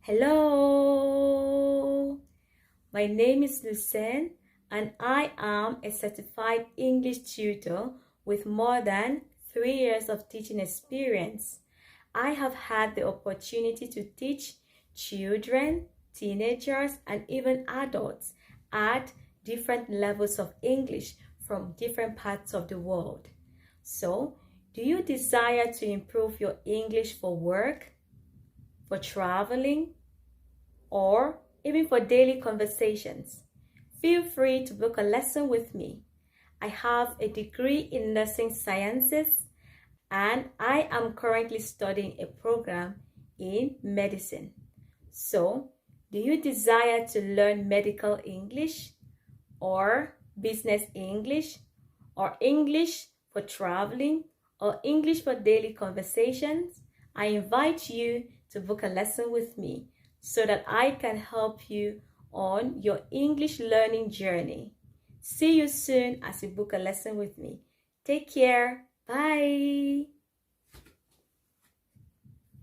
Hello, my name is Lucen and I am a certified English tutor with more than 3 years of teaching experience. I have had the opportunity to teach children, teenagers, and even adults at different levels of English from different parts of the world. So, do you desire to improve your English for work, for traveling, or even for daily conversations? Feel free to book a lesson with me. I have a degree in nursing sciences and I am currently studying a program in medicine. So, do you desire to learn medical English or business English or English for traveling or English for daily conversations? I invite you to book a lesson with me so that I can help you on your English learning journey. See you soon as you book a lesson with me. Take care. Bye.